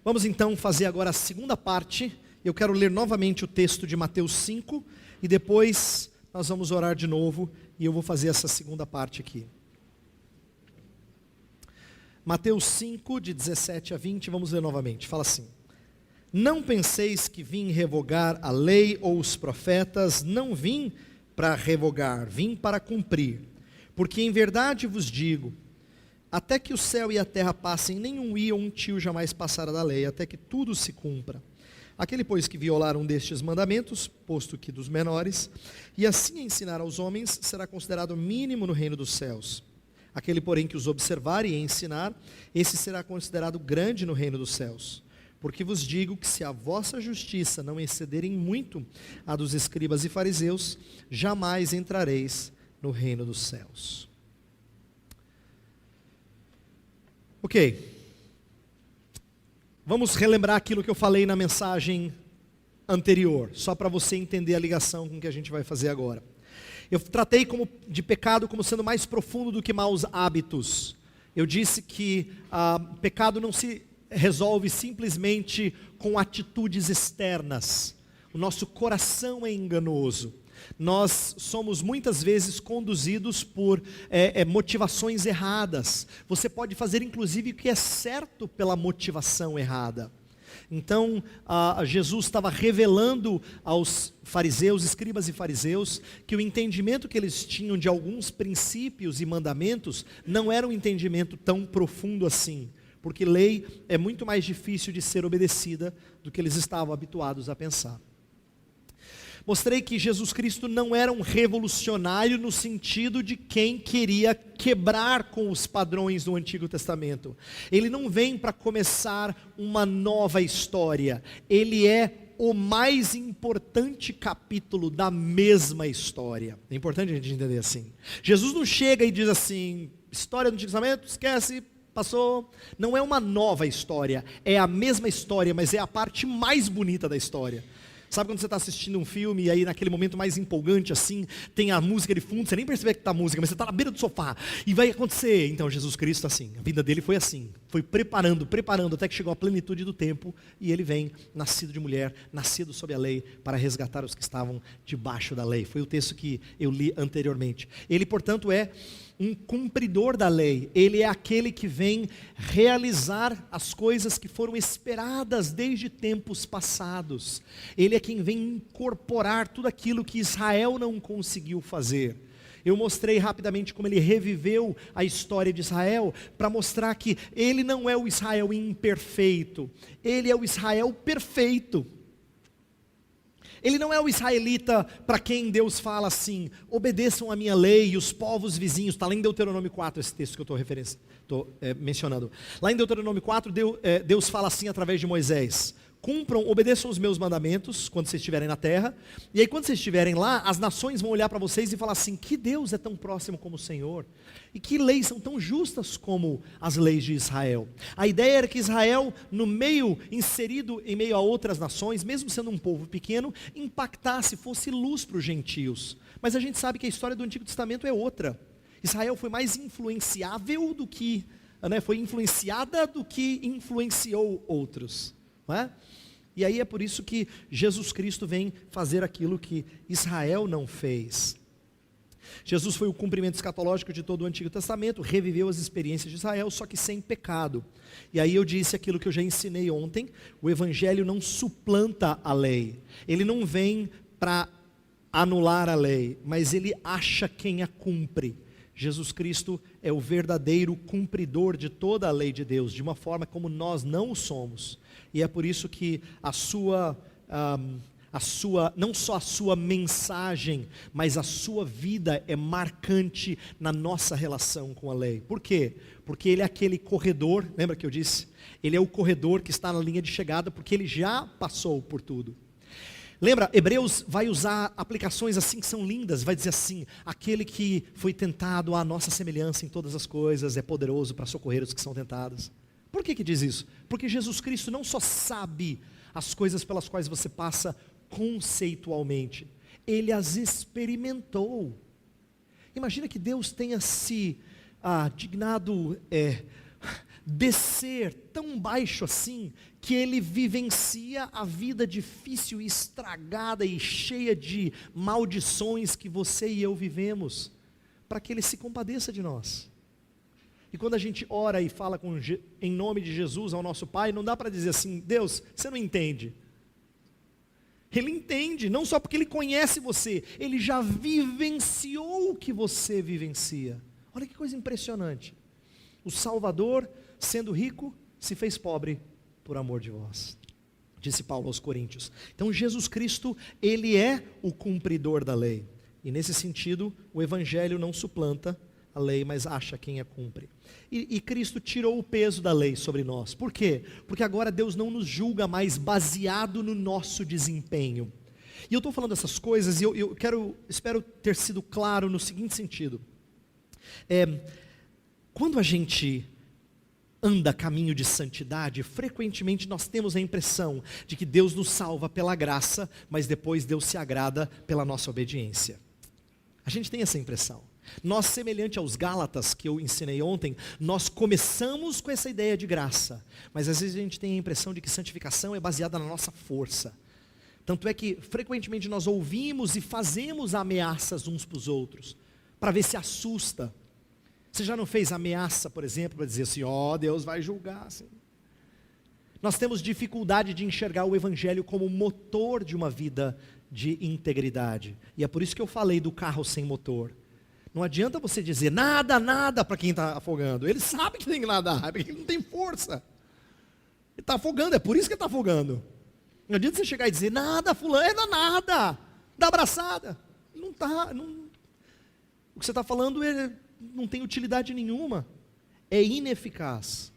Vamos então fazer agora a segunda parte. Eu quero ler novamente o texto de Mateus 5 e depois nós vamos orar de novo e eu vou fazer essa segunda parte aqui. Mateus 5, de 17 a 20, vamos ler novamente. Fala assim: Não penseis que vim revogar a lei ou os profetas, não vim para revogar, vim para cumprir. Porque em verdade vos digo, até que o céu e a terra passem, nenhum i ou um tio jamais passará da lei, até que tudo se cumpra. Aquele, pois, que violar um destes mandamentos, posto que dos menores, e assim ensinar aos homens, será considerado mínimo no reino dos céus. Aquele, porém, que os observar e ensinar, esse será considerado grande no reino dos céus. Porque vos digo que se a vossa justiça não exceder em muito a dos escribas e fariseus, jamais entrareis no reino dos céus. Ok. Vamos relembrar aquilo que eu falei na mensagem anterior, só para você entender a ligação com o que a gente vai fazer agora. Eu tratei de pecado como sendo mais profundo do que maus hábitos. Eu disse que pecado não se resolve simplesmente com atitudes externas. O nosso coração é enganoso. Nós somos muitas vezes conduzidos por motivações erradas. Você pode fazer inclusive o que é certo pela motivação errada. Então, Jesus estava revelando aos fariseus, escribas e fariseus, que o entendimento que eles tinham de alguns princípios e mandamentos não era um entendimento tão profundo assim, porque lei é muito mais difícil de ser obedecida do que eles estavam habituados a pensar. Mostrei que Jesus Cristo não era um revolucionário no sentido de quem queria quebrar com os padrões do Antigo Testamento. Ele não vem para começar uma nova história. Ele é o mais importante capítulo da mesma história. É importante a gente entender assim. Jesus não chega e diz assim, história do Antigo Testamento, esquece, passou. Não é uma nova história, é a mesma história, mas é a parte mais bonita da história. Sabe quando você está assistindo um filme e aí naquele momento mais empolgante assim, tem a música de fundo, você nem percebe que está a música, mas você está na beira do sofá e vai acontecer. Então Jesus Cristo assim, a vida dele foi assim, foi preparando, até que chegou a plenitude do tempo e ele vem, nascido de mulher, nascido sob a lei, para resgatar os que estavam debaixo da lei. Foi o texto que eu li anteriormente. Ele, portanto, é um cumpridor da lei. Ele é aquele que vem realizar as coisas que foram esperadas desde tempos passados. Ele é quem vem incorporar tudo aquilo que Israel não conseguiu fazer. Eu mostrei rapidamente como ele reviveu a história de Israel, para mostrar que ele não é o Israel imperfeito, ele é o Israel perfeito. Ele não é o israelita para quem Deus fala assim, obedeçam a minha lei e os povos vizinhos. Está lá em Deuteronômio 4, esse texto que eu estou mencionando. Lá em Deuteronômio 4, Deus fala assim através de Moisés: cumpram, obedeçam os meus mandamentos quando vocês estiverem na terra. E aí quando vocês estiverem lá, as nações vão olhar para vocês e falar assim, que Deus é tão próximo como o Senhor? E que leis são tão justas como as leis de Israel? A ideia era que Israel, no meio, inserido em meio a outras nações, mesmo sendo um povo pequeno, impactasse, fosse luz para os gentios. Mas a gente sabe que a história do Antigo Testamento é outra. Israel foi mais influenciável do que, foi influenciada do que influenciou outros. Não é? E aí é por isso que Jesus Cristo vem fazer aquilo que Israel não fez. Jesus foi o cumprimento escatológico de todo o Antigo Testamento, reviveu as experiências de Israel, só que sem pecado. E aí eu disse aquilo que eu já ensinei ontem: o Evangelho não suplanta a lei, ele não vem para anular a lei, mas ele acha quem a cumpre. Jesus Cristo é o verdadeiro cumpridor de toda a lei de Deus, de uma forma como nós não o somos. E é por isso que não só a sua mensagem, mas a sua vida é marcante na nossa relação com a lei. Por quê? Porque ele é aquele corredor, lembra que eu disse? Ele é o corredor que está na linha de chegada, porque ele já passou por tudo. Lembra, Hebreus vai usar aplicações assim que são lindas, vai dizer assim: aquele que foi tentado à nossa semelhança em todas as coisas é poderoso para socorrer os que são tentados. Por que diz isso? Porque Jesus Cristo não só sabe as coisas pelas quais você passa conceitualmente, ele as experimentou. Imagina que Deus tenha se dignado descer tão baixo assim, que ele vivencia a vida difícil, estragada e cheia de maldições que você e eu vivemos, para que ele se compadeça de nós. E quando a gente ora e fala em nome de Jesus ao nosso Pai, não dá para dizer assim: Deus, você não entende. Ele entende, não só porque Ele conhece você, Ele já vivenciou o que você vivencia. Olha que coisa impressionante. O Salvador, sendo rico, se fez pobre por amor de vós, disse Paulo aos Coríntios. Então Jesus Cristo, Ele é o cumpridor da lei. E nesse sentido, o Evangelho não suplanta a lei, mas acha quem a cumpre. E Cristo tirou o peso da lei sobre nós. Por quê? Porque agora Deus não nos julga mais baseado no nosso desempenho. E eu estou falando essas coisas e espero ter sido claro no seguinte sentido. Quando a gente anda caminho de santidade, frequentemente nós temos a impressão de que Deus nos salva pela graça, mas depois Deus se agrada pela nossa obediência. A gente tem essa impressão. Nós, semelhante aos Gálatas que eu ensinei ontem, nós começamos com essa ideia de graça, mas às vezes a gente tem a impressão de que santificação é baseada na nossa força. Tanto é que frequentemente nós ouvimos e fazemos ameaças uns para os outros, para ver se assusta. Você já não fez ameaça, por exemplo, para dizer assim: Deus vai julgar assim. Nós temos dificuldade de enxergar o Evangelho como motor de uma vida de integridade, e é por isso que eu falei do carro sem motor. Não adianta você dizer nada para quem está afogando. Ele sabe que tem que nadar, porque ele não tem força. Ele está afogando, é por isso que ele está afogando. Não adianta você chegar e dizer: nada, fulano, nada, dá abraçada. Não está. O que você está falando não tem utilidade nenhuma. É ineficaz.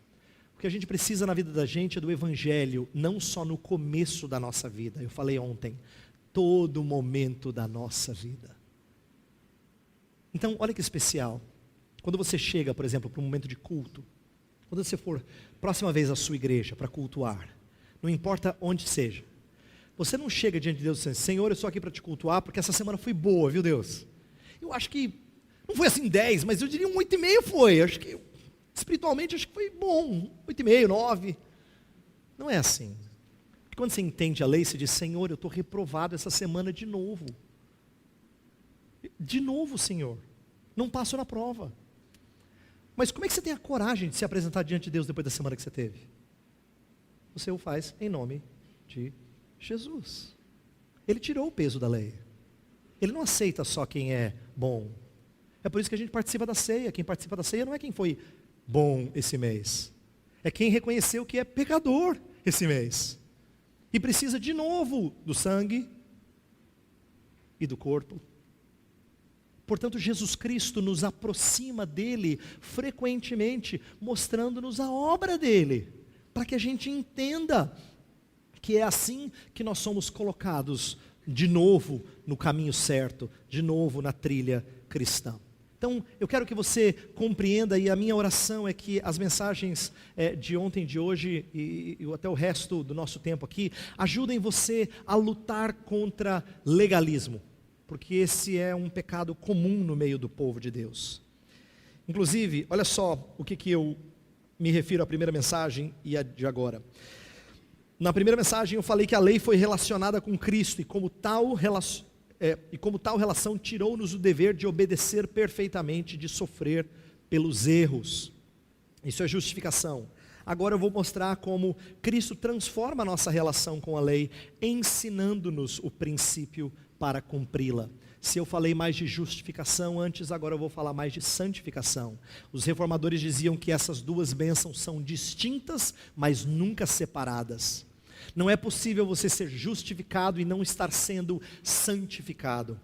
O que a gente precisa na vida da gente é do Evangelho, não só no começo da nossa vida. Eu falei ontem, todo momento da nossa vida. Então, olha que especial, quando você chega, por exemplo, para um momento de culto, quando você for próxima vez à sua igreja para cultuar, não importa onde seja, você não chega diante de Deus dizendo: Senhor, eu estou aqui para te cultuar porque essa semana foi boa, viu Deus? Eu acho que, não foi assim 10, mas eu diria um 8,5 foi, acho que, espiritualmente, acho que foi bom, 8,5, 9, não é assim. Quando você entende a lei, você diz: Senhor, eu estou reprovado essa semana de novo. De novo, Senhor, não passo na prova. Mas como é que você tem a coragem de se apresentar diante de Deus depois da semana que você teve? Você o faz em nome de Jesus. Ele tirou o peso da lei. Ele não aceita só quem é bom. É por isso que a gente participa da ceia. Quem participa da ceia não é quem foi bom esse mês, é quem reconheceu que é pecador esse mês e precisa de novo do sangue e do corpo. Portanto, Jesus Cristo nos aproxima dele frequentemente, mostrando-nos a obra dele, para que a gente entenda que é assim que nós somos colocados de novo no caminho certo, de novo na trilha cristã. Então, eu quero que você compreenda, e a minha oração é que as mensagens de ontem e de hoje, e até o resto do nosso tempo aqui, ajudem você a lutar contra legalismo, porque esse é um pecado comum no meio do povo de Deus. Inclusive, olha só o que eu me refiro à primeira mensagem e a de agora. Na primeira mensagem eu falei que a lei foi relacionada com Cristo, e como tal relação tirou-nos o dever de obedecer perfeitamente, de sofrer pelos erros. Isso é justificação. Agora eu vou mostrar como Cristo transforma a nossa relação com a lei, ensinando-nos o princípio para cumpri-la. Se eu falei mais de justificação antes, agora eu vou falar mais de santificação. Os reformadores diziam que essas duas bênçãos são distintas, mas nunca separadas. Não é possível você ser justificado e não estar sendo santificado,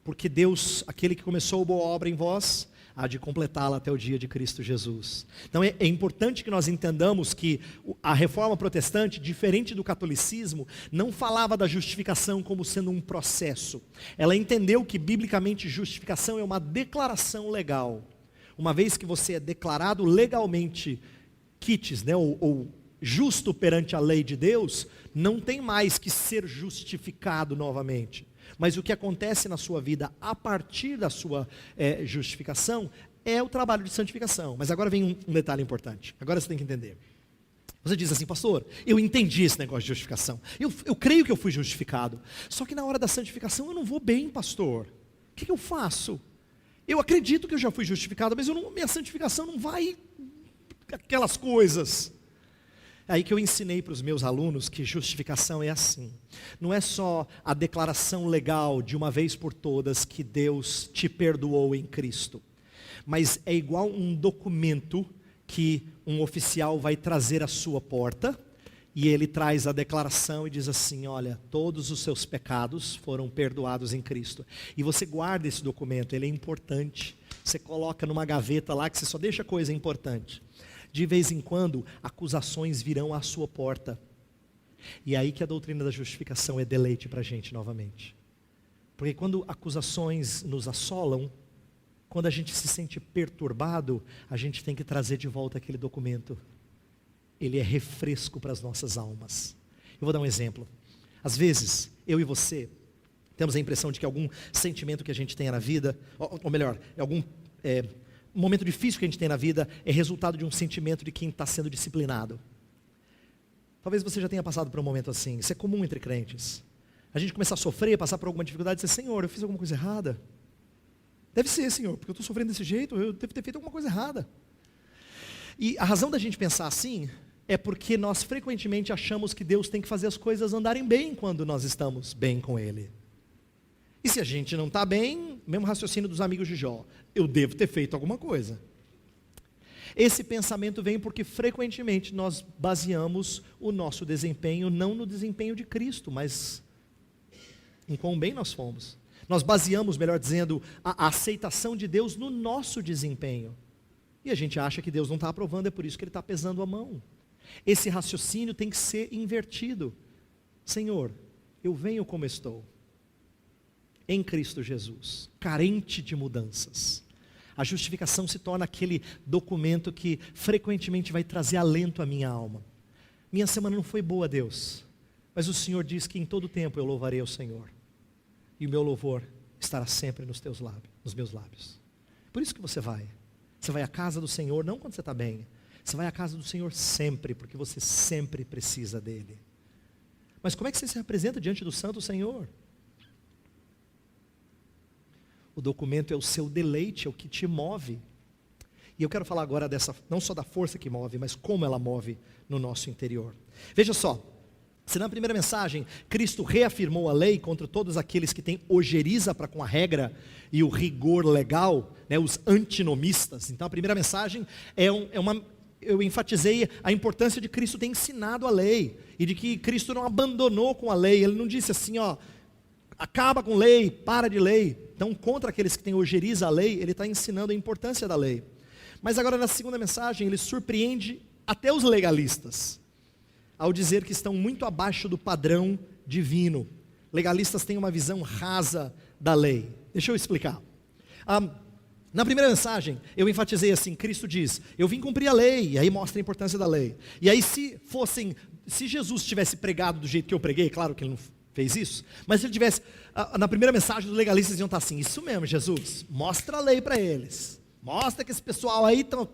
porque Deus, aquele que começou a boa obra em vós, há de completá-la até o dia de Cristo Jesus. Então é importante que nós entendamos que a reforma protestante, diferente do catolicismo, não falava da justificação como sendo um processo. Ela entendeu que biblicamente justificação é uma declaração legal. Uma vez que você é declarado legalmente quites, ou justo perante a lei de Deus, não tem mais que ser justificado novamente. Mas o que acontece na sua vida a partir da sua justificação é o trabalho de santificação. Mas agora vem um detalhe importante. Agora você tem que entender. Você diz assim, pastor, eu entendi esse negócio de justificação. Eu creio que eu fui justificado. Só que na hora da santificação eu não vou bem, pastor. O que eu faço? Eu acredito que eu já fui justificado, mas minha santificação não vai aquelas coisas. É aí que eu ensinei para os meus alunos que justificação é assim. Não é só a declaração legal de uma vez por todas que Deus te perdoou em Cristo. Mas é igual um documento que um oficial vai trazer à sua porta, e ele traz a declaração e diz assim, olha, todos os seus pecados foram perdoados em Cristo. E você guarda esse documento, ele é importante. Você coloca numa gaveta lá que você só deixa coisa importante. De vez em quando, acusações virão à sua porta. E é aí que a doutrina da justificação é deleite para a gente novamente. Porque quando acusações nos assolam, quando a gente se sente perturbado, a gente tem que trazer de volta aquele documento. Ele é refresco para as nossas almas. Eu vou dar um exemplo. Às vezes, eu e você, temos a impressão de que algum sentimento que a gente tenha na vida, ou melhor, algum momento difícil que a gente tem na vida, é resultado de um sentimento de quem está sendo disciplinado. Talvez você já tenha passado por um momento assim. Isso é comum entre crentes. A gente começar a sofrer, passar por alguma dificuldade e dizer, Senhor, eu fiz alguma coisa errada? Deve ser, Senhor, porque eu estou sofrendo desse jeito, eu devo ter feito alguma coisa errada. E a razão da gente pensar assim é porque nós frequentemente achamos que Deus tem que fazer as coisas andarem bem quando nós estamos bem com Ele. E se a gente não está bem, mesmo raciocínio dos amigos de Jó, eu devo ter feito alguma coisa. Esse pensamento vem porque frequentemente nós baseamos o nosso desempenho não no desempenho de Cristo, mas em quão bem nós fomos. Nós baseamos, melhor dizendo, a aceitação de Deus no nosso desempenho. E a gente acha que Deus não está aprovando, é por isso que Ele está pesando a mão. Esse raciocínio tem que ser invertido. Senhor, eu venho como estou, em Cristo Jesus, carente de mudanças. A justificação se torna aquele documento que frequentemente vai trazer alento à minha alma. Minha semana não foi boa, Deus, mas o Senhor diz que em todo tempo eu louvarei ao Senhor. E o meu louvor estará sempre nos meus lábios. Por isso que você vai à casa do Senhor, não quando você está bem. Você vai à casa do Senhor sempre, porque você sempre precisa dEle. Mas como é que você se apresenta diante do Santo Senhor? O documento é o seu deleite, é o que te move. E eu quero falar agora não só da força que move, mas como ela move no nosso interior. Veja só. Se na primeira mensagem, Cristo reafirmou a lei contra todos aqueles que têm ojeriza para com a regra e o rigor legal, os antinomistas. Então a primeira mensagem eu enfatizei a importância de Cristo ter ensinado a lei, e de que Cristo não abandonou com a lei, Ele não disse assim, acaba com lei, para de lei. Então contra aqueles que têm ojeriza a lei, Ele está ensinando a importância da lei. Mas agora na segunda mensagem, Ele surpreende até os legalistas, ao dizer que estão muito abaixo do padrão divino. Legalistas têm uma visão rasa da lei. Deixa eu explicar. Na primeira mensagem, eu enfatizei assim, Cristo diz, eu vim cumprir a lei, e aí mostra a importância da lei. E aí se Jesus tivesse pregado do jeito que eu preguei, claro que Ele não fez isso, mas se Ele tivesse, na primeira mensagem os legalistas iam estar assim, isso mesmo Jesus, mostra a lei para eles. Mostra que esse pessoal aí estão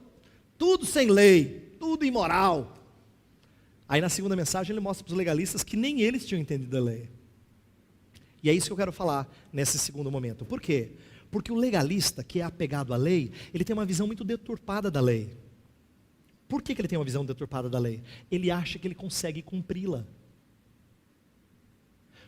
tudo sem lei, tudo imoral. Aí na segunda mensagem ele mostra para os legalistas que nem eles tinham entendido a lei. E é isso que eu quero falar nesse segundo momento. Por quê? Porque o legalista que é apegado à lei, ele tem uma visão muito deturpada da lei. Por que ele tem uma visão deturpada da lei? Ele acha que ele consegue cumpri-la.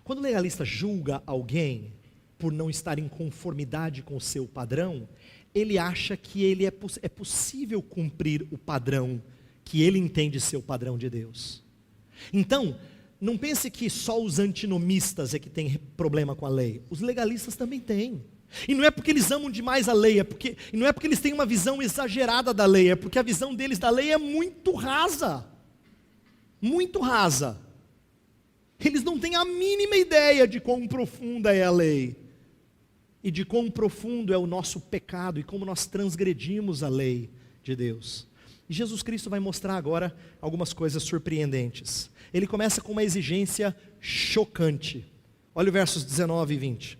Quando o legalista julga alguém por não estar em conformidade com o seu padrão, ele acha que é possível cumprir o padrão que ele entende ser o padrão de Deus. Então, não pense que só os antinomistas é que tem problema com a lei. Os legalistas também têm. E não é porque eles amam demais a lei, e não é porque eles têm uma visão exagerada da lei, é porque a visão deles da lei é muito rasa. Muito rasa. Eles não têm a mínima ideia de quão profunda é a lei. E de quão profundo é o nosso pecado, e como nós transgredimos a lei de Deus. E Jesus Cristo vai mostrar agora algumas coisas surpreendentes. Ele começa com uma exigência chocante. Olha o versos 19 e 20.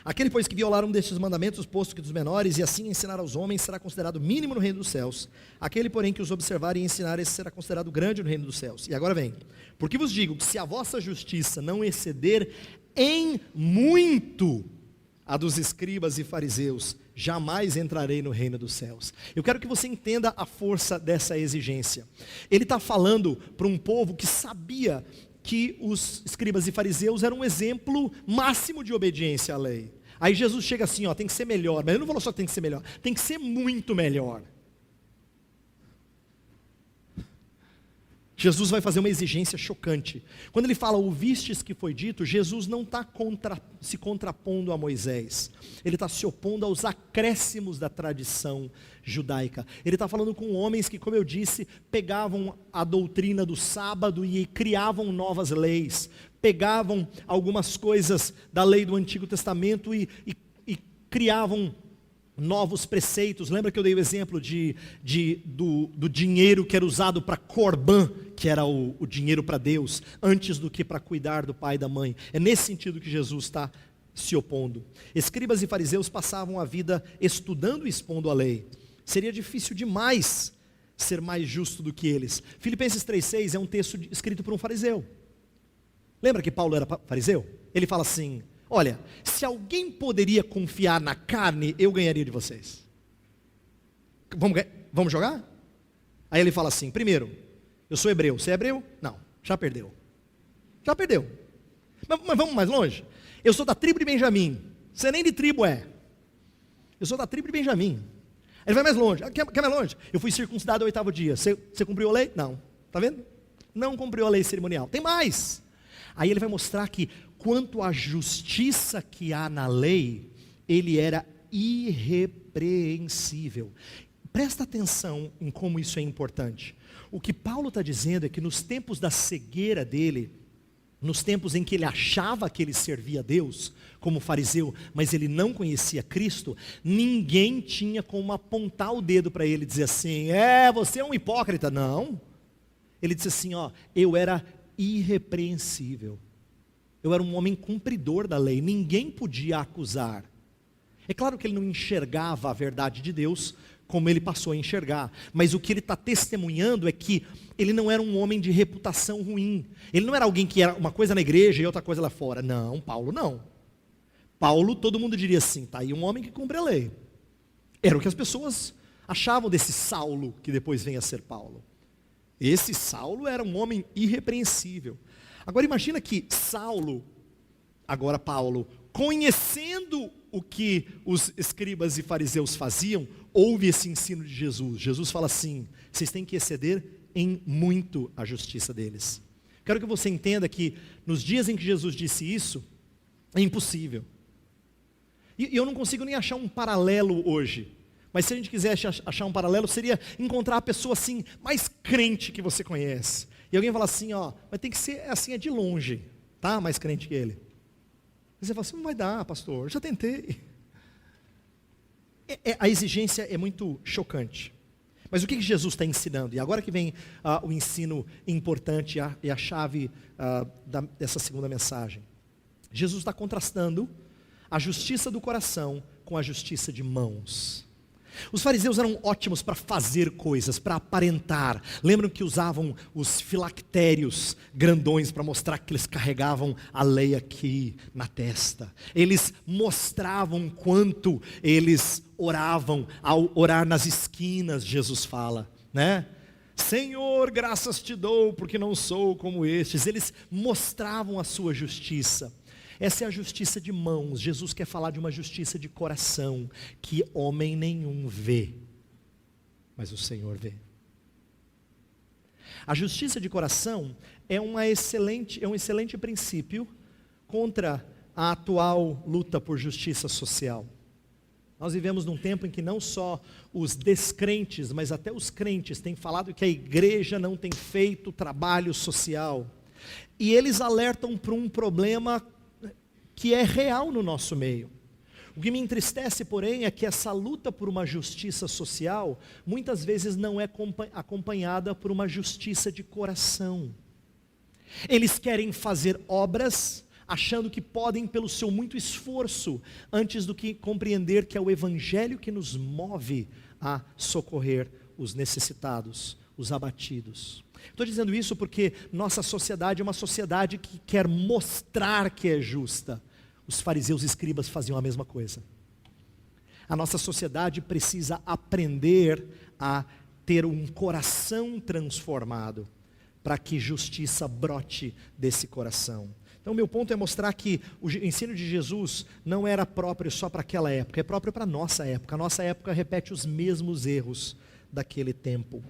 Aquele, pois, que violar um destes mandamentos, posto que dos menores, e assim ensinar aos homens, será considerado mínimo no reino dos céus. Aquele, porém, que os observar e ensinar, esse será considerado grande no reino dos céus. E agora vem: porque vos digo que se a vossa justiça não exceder em muito a dos escribas e fariseus, jamais entrarei no reino dos céus. Eu quero que você entenda a força dessa exigência. Ele está falando para um povo que sabia que os escribas e fariseus eram um exemplo máximo de obediência à lei. Aí Jesus chega assim, ó, tem que ser melhor, mas ele não falou só que tem que ser melhor, tem que ser muito melhor. Jesus vai fazer uma exigência chocante. Quando ele fala, ouvistes que foi dito, Jesus não está se contrapondo a Moisés. Ele está se opondo aos acréscimos da tradição judaica. Ele está falando com homens que, como eu disse, pegavam a doutrina do sábado e criavam novas leis. Pegavam algumas coisas da lei do Antigo Testamento e criavam novos preceitos. Lembra que eu dei o exemplo do dinheiro que era usado para Corban, que era o dinheiro para Deus, antes do que para cuidar do pai e da mãe. É nesse sentido que Jesus está se opondo. Escribas e fariseus passavam a vida estudando e expondo a lei. Seria difícil demais ser mais justo do que eles. Filipenses 3,6 é um texto escrito por um fariseu. Lembra que Paulo era fariseu? Ele fala assim: olha, se alguém poderia confiar na carne, eu ganharia de vocês. Vamos jogar? Aí ele fala assim: primeiro, eu sou hebreu. Você é hebreu? Não, já perdeu. Já perdeu. Mas vamos mais longe? Eu sou da tribo de Benjamim. Você nem de tribo é. Eu sou da tribo de Benjamim. Ele vai mais longe. Quer mais longe? Eu fui circuncidado ao 8º dia. Você cumpriu a lei? Não. Está vendo? Não cumpriu a lei cerimonial. Tem mais. Aí ele vai mostrar que, quanto à justiça que há na lei, ele era irrepreensível. Presta atenção em como isso é importante. O que Paulo está dizendo é que nos tempos da cegueira dele, nos tempos em que ele achava que ele servia a Deus, como fariseu, mas ele não conhecia Cristo, ninguém tinha como apontar o dedo para ele e dizer assim: você é um hipócrita. Não. Ele disse assim, eu era irrepreensível. Eu era um homem cumpridor da lei, ninguém podia acusar. É claro que ele não enxergava a verdade de Deus como ele passou a enxergar, mas o que ele está testemunhando é que ele não era um homem de reputação ruim. Ele não era alguém que era uma coisa na igreja e outra coisa lá fora. Não, Paulo não. Paulo, todo mundo diria assim, está aí um homem que cumpre a lei. Era o que as pessoas achavam desse Saulo, que depois vem a ser Paulo. Esse Saulo era um homem irrepreensível. Agora imagina que Saulo, agora Paulo, conhecendo o que os escribas e fariseus faziam, ouve esse ensino de Jesus. Jesus fala assim: vocês têm que exceder em muito a justiça deles. Quero que você entenda que nos dias em que Jesus disse isso, é impossível. E eu não consigo nem achar um paralelo hoje. Mas se a gente quisesse achar um paralelo, seria encontrar a pessoa assim, mais crente que você conhece. E alguém fala assim, mas tem que ser assim, é de longe, tá? Mais crente que ele. E você fala assim, não vai dar, pastor, já tentei. A exigência é muito chocante. Mas o que Jesus está ensinando? E agora que vem o ensino importante e a chave dessa segunda mensagem. Jesus está contrastando a justiça do coração com a justiça de mãos. Os fariseus eram ótimos para fazer coisas, para aparentar. Lembram que usavam os filactérios grandões para mostrar que eles carregavam a lei aqui na testa. Eles mostravam quanto eles oravam ao orar nas esquinas, Jesus fala, né? Senhor, graças te dou porque não sou como estes. Eles mostravam a sua justiça. Essa é a justiça de mãos. Jesus quer falar de uma justiça de coração, que homem nenhum vê, mas o Senhor vê. A justiça de coração é um excelente princípio contra a atual luta por justiça social. Nós vivemos num tempo em que não só os descrentes, mas até os crentes têm falado que a igreja não tem feito trabalho social. E eles alertam para um problema que é real no nosso meio. O que me entristece, porém, é que essa luta por uma justiça social, muitas vezes não é acompanhada por uma justiça de coração. Eles querem fazer obras achando que podem pelo seu muito esforço, antes do que compreender que é o Evangelho que nos move a socorrer os necessitados, os abatidos. Estou dizendo isso porque nossa sociedade é uma sociedade que quer mostrar que é justa. Os fariseus e escribas faziam a mesma coisa. A nossa sociedade precisa aprender a ter um coração transformado, para que justiça brote desse coração. Então, meu ponto é mostrar que o ensino de Jesus não era próprio só para aquela época, é próprio para a nossa época. A nossa época repete os mesmos erros daquele tempo.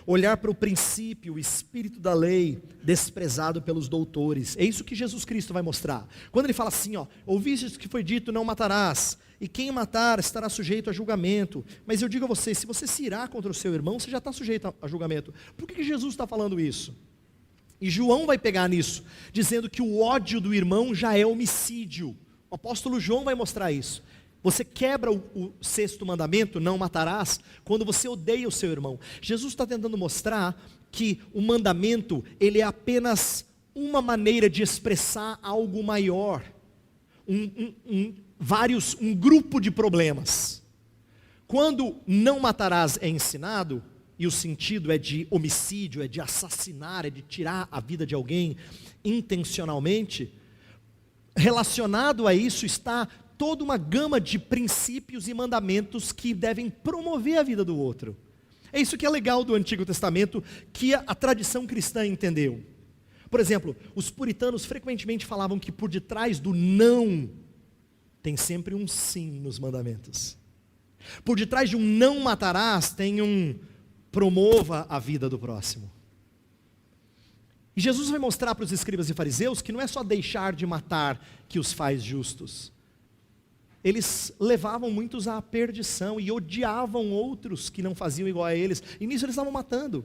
Olhar para o princípio, o espírito da lei, desprezado pelos doutores. É isso que Jesus Cristo vai mostrar. Quando ele fala assim, ouviste que foi dito, não matarás, e quem matar estará sujeito a julgamento. Mas eu digo a você, se você se irá contra o seu irmão, você já está sujeito a julgamento. Por que Jesus está falando isso? E João vai pegar nisso, dizendo que o ódio do irmão já é homicídio. O apóstolo João vai mostrar isso. Você quebra o sexto mandamento, não matarás, quando você odeia o seu irmão. Jesus está tentando mostrar que o mandamento, ele é apenas uma maneira de expressar algo maior, um grupo de problemas. Quando não matarás é ensinado, e o sentido é de homicídio, é de assassinar, é de tirar a vida de alguém intencionalmente, relacionado a isso está toda uma gama de princípios e mandamentos que devem promover a vida do outro. É isso que é legal do Antigo Testamento, que a tradição cristã entendeu. Por exemplo, os puritanos frequentemente falavam que por detrás do não, tem sempre um sim nos mandamentos. Por detrás de um não matarás, tem um promova a vida do próximo. E Jesus vai mostrar para os escribas e fariseus que não é só deixar de matar que os faz justos. Eles levavam muitos à perdição e odiavam outros que não faziam igual a eles, e nisso eles estavam matando.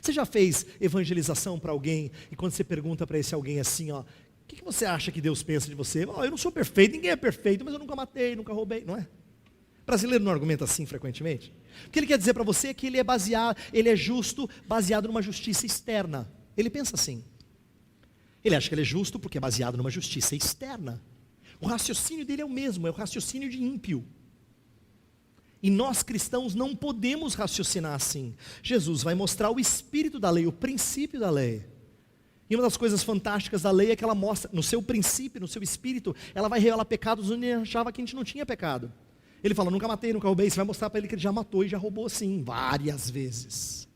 Você já fez evangelização para alguém, e quando você pergunta para esse alguém assim, o que você acha que Deus pensa de você? Eu não sou perfeito, ninguém é perfeito, mas eu nunca matei, nunca roubei, não é? Brasileiro não argumenta assim frequentemente. O que ele quer dizer para você é que ele é justo, baseado numa justiça externa. Ele pensa assim. Ele acha que ele é justo porque é baseado numa justiça externa. O raciocínio dele é o mesmo, é o raciocínio de ímpio. E nós cristãos não podemos raciocinar assim. Jesus vai mostrar o espírito da lei, o princípio da lei. E uma das coisas fantásticas da lei é que ela mostra, no seu princípio, no seu espírito, ela vai revelar pecados onde ele achava que a gente não tinha pecado. Ele fala, nunca matei, nunca roubei. Você vai mostrar para ele que ele já matou e já roubou sim, várias vezes.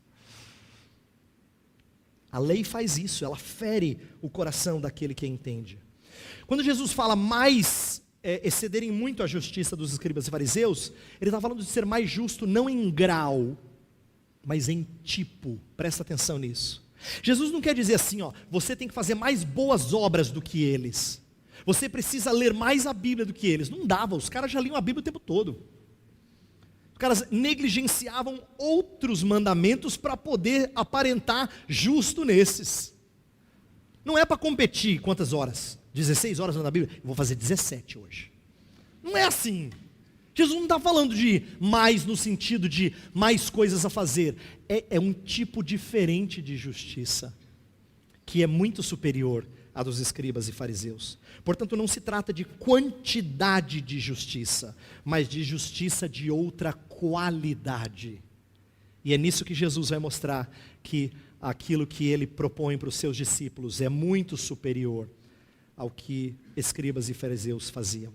A lei faz isso, ela fere o coração daquele que entende. Quando Jesus fala excederem muito a justiça dos escribas e fariseus, ele está falando de ser mais justo não em grau, mas em tipo. Presta atenção nisso. Jesus não quer dizer assim, você tem que fazer mais boas obras do que eles. Você precisa ler mais a Bíblia do que eles. Não dava, os caras já liam a Bíblia o tempo todo. Os caras negligenciavam outros mandamentos para poder aparentar justo nesses. Não é para competir quantas horas? 16 horas na Bíblia? Eu vou fazer 17 hoje. Não é assim. Jesus não está falando de mais no sentido de mais coisas a fazer. É um tipo diferente de justiça, que é muito superior à dos escribas e fariseus. Portanto, não se trata de quantidade de justiça, mas de justiça de outra qualidade. E é nisso que Jesus vai mostrar que aquilo que ele propõe para os seus discípulos é muito superior ao que escribas e fariseus faziam.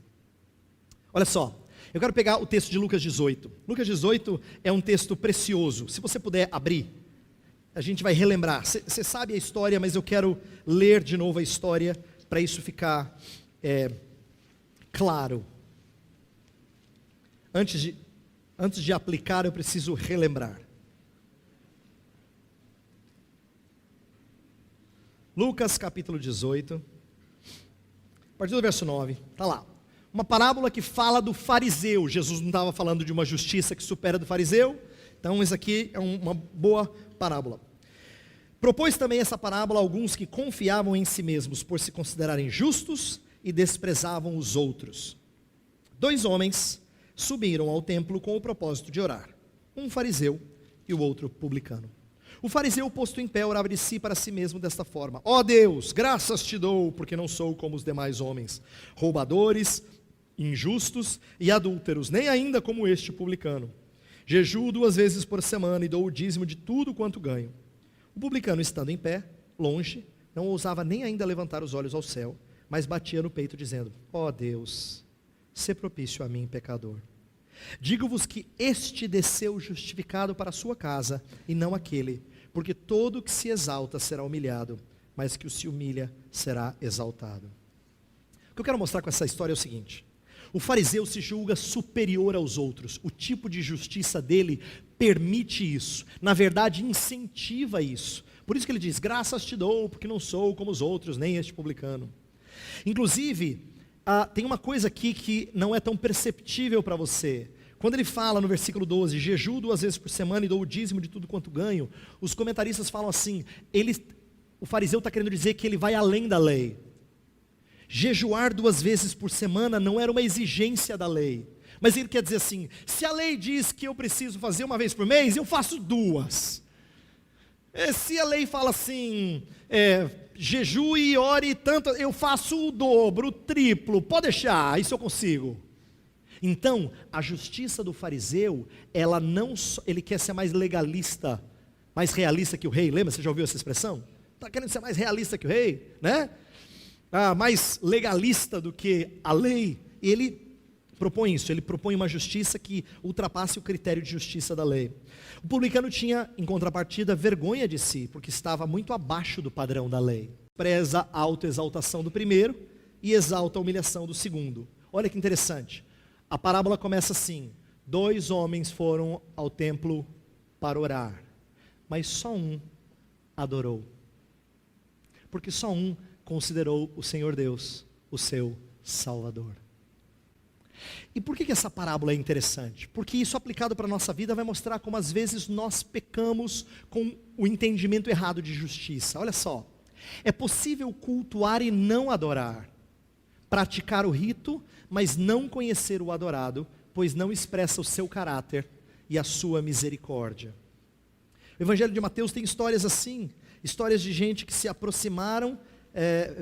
Olha só, eu quero pegar o texto de Lucas 18. Lucas 18 é um texto precioso. Se você puder abrir, a gente vai relembrar. Você sabe a história, mas eu quero ler de novo a história para isso ficar claro. Antes de aplicar, eu preciso relembrar. Lucas capítulo 18, a partir do verso 9, está lá. Uma parábola que fala do fariseu. Jesus não estava falando de uma justiça que supera do fariseu. Então isso aqui é uma boa parábola. Propôs também essa parábola a alguns que confiavam em si mesmos por se considerarem justos e desprezavam os outros. 2 homens subiram ao templo com o propósito de orar. Um fariseu e o outro publicano. O fariseu, posto em pé, orava de si para si mesmo desta forma: ó Deus, graças te dou, porque não sou como os demais homens, roubadores, injustos e adúlteros, nem ainda como este publicano. Jejuo 2 vezes por semana e dou o dízimo de tudo quanto ganho. O publicano, estando em pé, longe, não ousava nem ainda levantar os olhos ao céu, mas batia no peito, dizendo: ó Deus, sê propício a mim, pecador. Digo-vos que este desceu justificado para a sua casa, e não aquele, porque todo que se exalta será humilhado, mas que o se humilha será exaltado. O que eu quero mostrar com essa história é o seguinte: o fariseu se julga superior aos outros, o tipo de justiça dele permite isso, na verdade incentiva isso. Por isso que ele diz: graças te dou, porque não sou como os outros, nem este publicano. Inclusive, tem uma coisa aqui que não é tão perceptível para você. Quando ele fala no versículo 12, jejuo 2 vezes por semana e dou o dízimo de tudo quanto ganho, os comentaristas falam assim, o fariseu está querendo dizer que ele vai além da lei. Jejuar 2 vezes por semana não era uma exigência da lei, mas ele quer dizer assim: se a lei diz que eu preciso fazer 1 vez por mês, eu faço 2. Se a lei fala assim, jejue e ore tanto, eu faço o dobro, o triplo, pode deixar, isso eu consigo. Então, a justiça do fariseu, ele quer ser mais legalista, mais realista que o rei. Lembra, você já ouviu essa expressão? Está querendo ser mais realista que o rei, né? Mais legalista do que a lei. E ele propõe isso, ele propõe uma justiça que ultrapasse o critério de justiça da lei. O publicano tinha, em contrapartida, vergonha de si, porque estava muito abaixo do padrão da lei. Preza a autoexaltação do primeiro e exalta a humilhação do segundo. Olha que interessante. A parábola começa assim: 2 homens foram ao templo para orar, mas só um adorou. Porque só um considerou o Senhor Deus o seu Salvador. E por que essa parábola é interessante? Porque isso aplicado para a nossa vida vai mostrar como às vezes nós pecamos com o entendimento errado de justiça. Olha só, é possível cultuar e não adorar, praticar o rito, mas não conhecer o adorado, pois não expressa o seu caráter e a sua misericórdia. O Evangelho de Mateus tem histórias assim, histórias de gente que se aproximaram,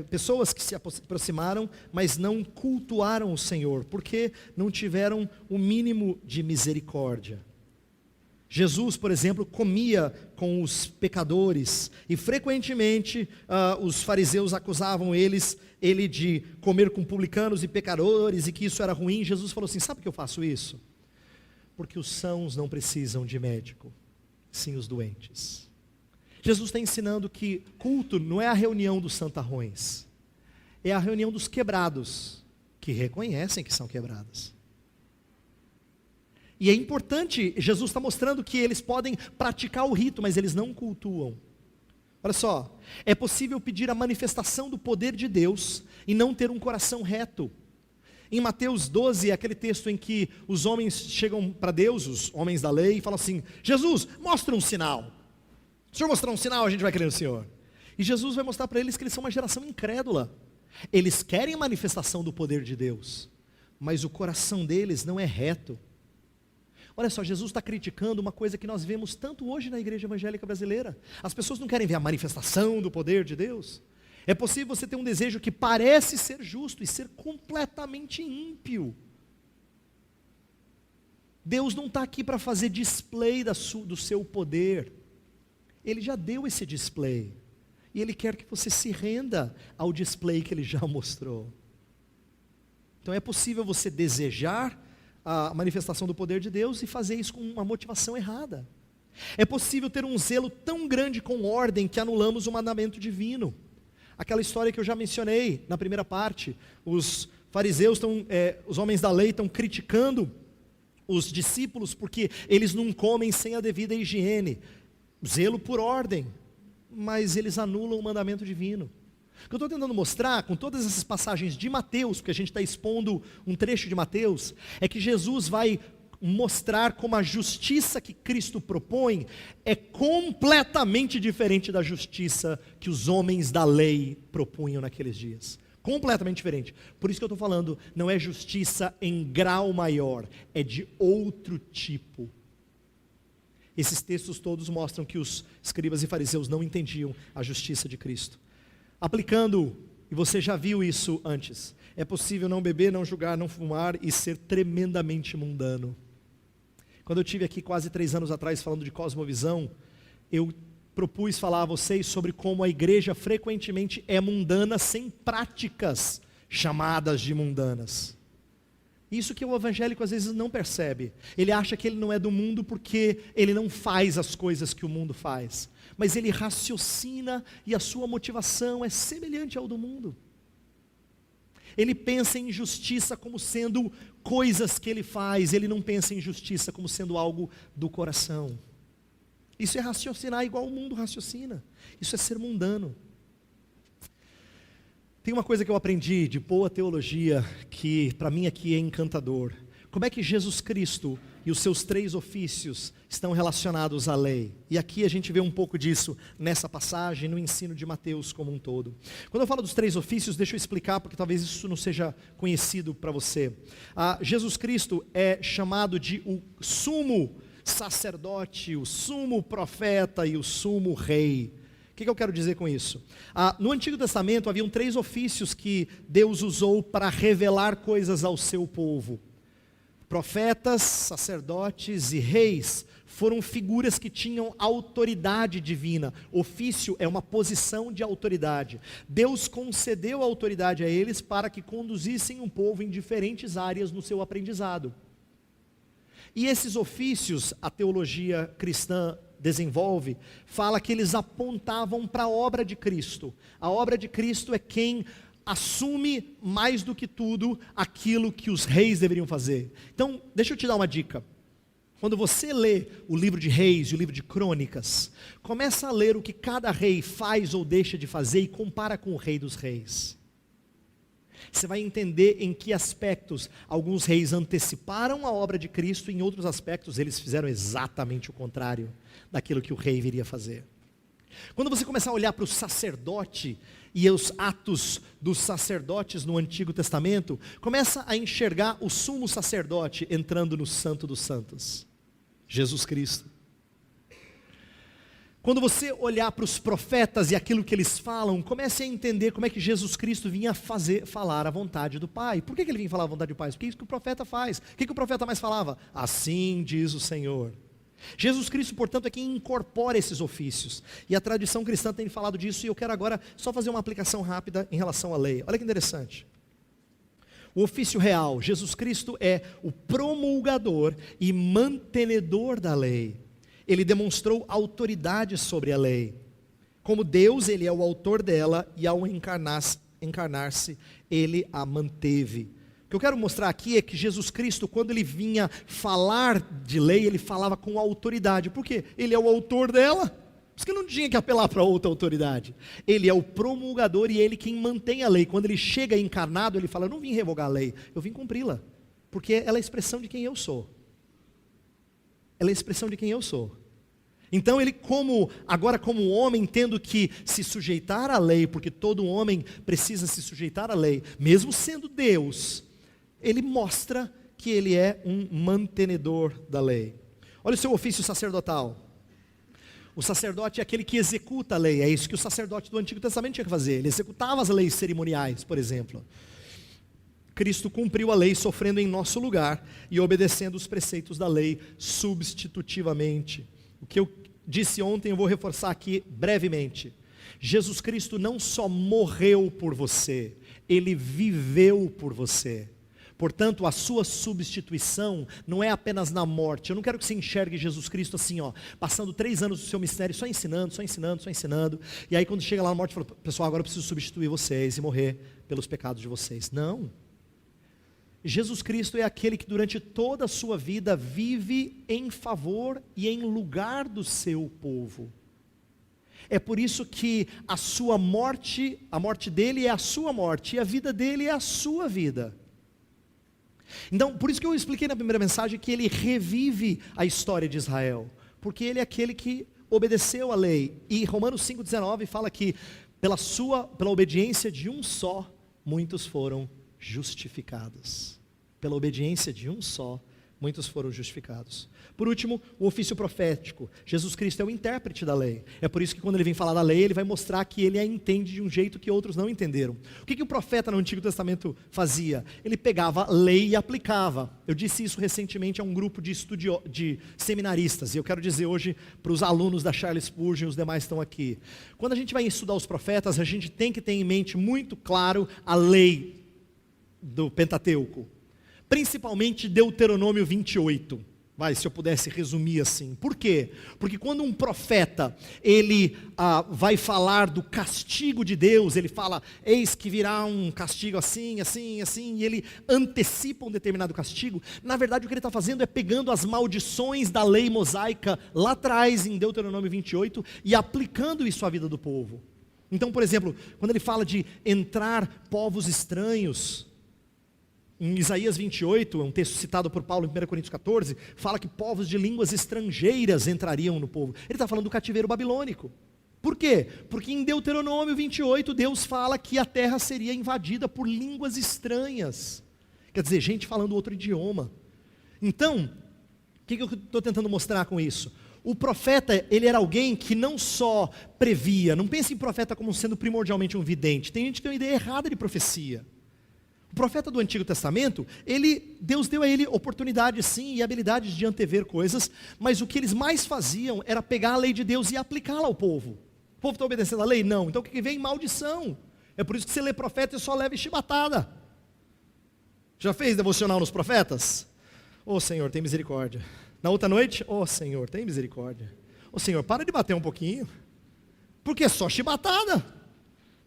pessoas que se aproximaram, mas não cultuaram o Senhor, porque não tiveram o mínimo de misericórdia. Jesus, por exemplo, comia com os pecadores, e frequentemente os fariseus acusavam ele de comer com publicanos e pecadores, e que isso era ruim. Jesus falou assim: sabe por que eu faço isso? Porque os sãos não precisam de médico, sim os doentes. Jesus está ensinando que culto não é a reunião dos santarrões, é a reunião dos quebrados, que reconhecem que são quebrados. E é importante, Jesus está mostrando que eles podem praticar o rito, mas eles não cultuam. Olha só, é possível pedir a manifestação do poder de Deus e não ter um coração reto. Em Mateus 12, é aquele texto em que os homens chegam para Deus, os homens da lei, e falam assim: Jesus, mostra um sinal. Se o Senhor mostrar um sinal, a gente vai crer no Senhor. E Jesus vai mostrar para eles que eles são uma geração incrédula. Eles querem a manifestação do poder de Deus, mas o coração deles não é reto. Olha só, Jesus está criticando uma coisa que nós vemos tanto hoje na igreja evangélica brasileira. As pessoas não querem ver a manifestação do poder de Deus. É possível você ter um desejo que parece ser justo e ser completamente ímpio. Deus não está aqui para fazer display do seu poder. Ele já deu esse display. E Ele quer que você se renda ao display que Ele já mostrou. Então é possível você desejar a manifestação do poder de Deus e fazer isso com uma motivação errada. É possível ter um zelo tão grande com ordem que anulamos o mandamento divino. Aquela história que eu já mencionei na primeira parte, os fariseus os homens da lei estão criticando os discípulos porque eles não comem sem a devida higiene. Zelo por ordem, mas eles anulam o mandamento divino. O que eu estou tentando mostrar com todas essas passagens de Mateus, porque a gente está expondo um trecho de Mateus, é que Jesus vai mostrar como a justiça que Cristo propõe é completamente diferente da justiça que os homens da lei propunham naqueles dias. Completamente diferente. Por isso que eu estou falando, não é justiça em grau maior, é de outro tipo. Esses textos todos mostram que os escribas e fariseus não entendiam a justiça de Cristo. Aplicando, e você já viu isso antes, é possível não beber, não julgar, não fumar e ser tremendamente mundano. Quando eu estive aqui quase 3 anos atrás falando de cosmovisão, eu propus falar a vocês sobre como a igreja frequentemente é mundana sem práticas chamadas de mundanas. Isso que o evangélico às vezes não percebe. Ele acha que ele não é do mundo porque ele não faz as coisas que o mundo faz. Mas ele raciocina e a sua motivação é semelhante ao do mundo. Ele pensa em justiça como sendo coisas que ele faz, ele não pensa em justiça como sendo algo do coração. Isso é raciocinar igual o mundo raciocina. Isso é ser mundano. Tem uma coisa que eu aprendi de boa teologia, que para mim aqui é encantador. Como é que Jesus Cristo e os seus 3 ofícios estão relacionados à lei? E aqui a gente vê um pouco disso nessa passagem, no ensino de Mateus como um todo. Quando eu falo dos 3 ofícios, deixa eu explicar, porque talvez isso não seja conhecido para você. Jesus Cristo é chamado de o sumo sacerdote, o sumo profeta e o sumo rei. O que eu quero dizer com isso? No Antigo Testamento haviam 3 ofícios que Deus usou para revelar coisas ao seu povo. Profetas, sacerdotes e reis foram figuras que tinham autoridade divina. Ofício é uma posição de autoridade. Deus concedeu a autoridade a eles para que conduzissem um povo em diferentes áreas no seu aprendizado. E esses ofícios, a teologia cristã desenvolve, fala que eles apontavam para a obra de Cristo. A obra de Cristo é quem assume mais do que tudo aquilo que os reis deveriam fazer. Então, deixa eu te dar uma dica. Quando você lê o livro de Reis e o livro de Crônicas, começa a ler o que cada rei faz ou deixa de fazer e compara com o rei dos reis. Você vai entender em que aspectos alguns reis anteciparam a obra de Cristo e em outros aspectos eles fizeram exatamente o contrário daquilo que o rei viria fazer. Quando você começar a olhar para o sacerdote e os atos dos sacerdotes no Antigo Testamento, começa a enxergar o sumo sacerdote entrando no Santo dos Santos, Jesus Cristo. Quando você olhar para os profetas e aquilo que eles falam, comece a entender como é que Jesus Cristo vinha falar a vontade do Pai. Por que ele vinha falar a vontade do Pai? Porque é isso que o profeta faz. O que o profeta mais falava? Assim diz o Senhor. Jesus Cristo, portanto, é quem incorpora esses ofícios. E a tradição cristã tem falado disso, e eu quero agora só fazer uma aplicação rápida em relação à lei. Olha que interessante. O ofício real, Jesus Cristo é o promulgador e mantenedor da lei. Ele demonstrou autoridade sobre a lei. Como Deus, ele é o autor dela, e ao encarnar-se, ele a manteve. O que eu quero mostrar aqui é que Jesus Cristo, quando ele vinha falar de lei, ele falava com autoridade. Por quê? Ele é o autor dela. Por isso que ele não tinha que apelar para outra autoridade. Ele é o promulgador e ele quem mantém a lei. Quando ele chega encarnado, ele fala: eu não vim revogar a lei, eu vim cumpri-la. Porque ela é a expressão de quem eu sou. Ela é a expressão de quem eu sou. Então ele, agora como homem, tendo que se sujeitar à lei, porque todo homem precisa se sujeitar à lei, mesmo sendo Deus, ele mostra que ele é um mantenedor da lei. Olha o seu ofício sacerdotal. O sacerdote é aquele que executa a lei. É isso que o sacerdote do Antigo Testamento tinha que fazer. Ele executava as leis cerimoniais, por exemplo. Cristo cumpriu a lei sofrendo em nosso lugar e obedecendo os preceitos da lei substitutivamente. O que eu disse ontem eu vou reforçar aqui brevemente. Jesus Cristo não só morreu por você, ele viveu por você. Portanto, a sua substituição não é apenas na morte. Eu não quero que você enxergue Jesus Cristo assim, passando 3 anos do seu mistério, só ensinando. E aí quando chega lá na morte, fala: pessoal, agora eu preciso substituir vocês e morrer pelos pecados de vocês. Não. Jesus Cristo é aquele que durante toda a sua vida vive em favor e em lugar do seu povo. É por isso que a sua morte, a morte dele é a sua morte, e a vida dele é a sua vida. Então, por isso que eu expliquei na primeira mensagem que ele revive a história de Israel, porque ele é aquele que obedeceu a lei, e Romanos 5,19 fala que pela obediência de um só, muitos foram justificados. Pela obediência de um só, muitos foram justificados. Por último, o ofício profético. Jesus Cristo é o intérprete da lei. É por isso que quando ele vem falar da lei, ele vai mostrar que ele a entende de um jeito que outros não entenderam. O que o profeta no Antigo Testamento fazia? Ele pegava a lei e aplicava. Eu disse isso recentemente a um grupo de seminaristas, e eu quero dizer hoje para os alunos da Charles Spurgeon e os demais estão aqui. Quando a gente vai estudar os profetas, a gente tem que ter em mente muito claro a lei do Pentateuco. Principalmente Deuteronômio 28, se eu pudesse resumir assim. Por quê? Porque quando um profeta, ele vai falar do castigo de Deus, ele fala, eis que virá um castigo assim, assim, assim, e ele antecipa um determinado castigo, na verdade o que ele está fazendo é pegando as maldições da lei mosaica lá atrás em Deuteronômio 28 e aplicando isso à vida do povo. Então, por exemplo, quando ele fala de entrar povos estranhos, em Isaías 28, é um texto citado por Paulo em 1 Coríntios 14, fala que povos de línguas estrangeiras entrariam no povo. Ele está falando do cativeiro babilônico. Por quê? Porque em Deuteronômio 28, Deus fala que a terra seria invadida por línguas estranhas. Quer dizer, gente falando outro idioma. Então, o que eu estou tentando mostrar com isso? O profeta, ele era alguém que não só previa, não pense em profeta como sendo primordialmente um vidente. Tem gente que tem uma ideia errada de profecia. O profeta do Antigo Testamento, Deus deu a ele oportunidade sim e habilidades de antever coisas, mas o que eles mais faziam era pegar a lei de Deus e aplicá-la ao povo. O povo está obedecendo a lei? Não. Então o que vem? Maldição. É por isso que você lê profeta e só leva chibatada. Já fez devocional nos profetas? Ô Senhor, tem misericórdia. Na outra noite, ô Senhor, tem misericórdia. Ô Senhor, para de bater um pouquinho, porque é só chibatada.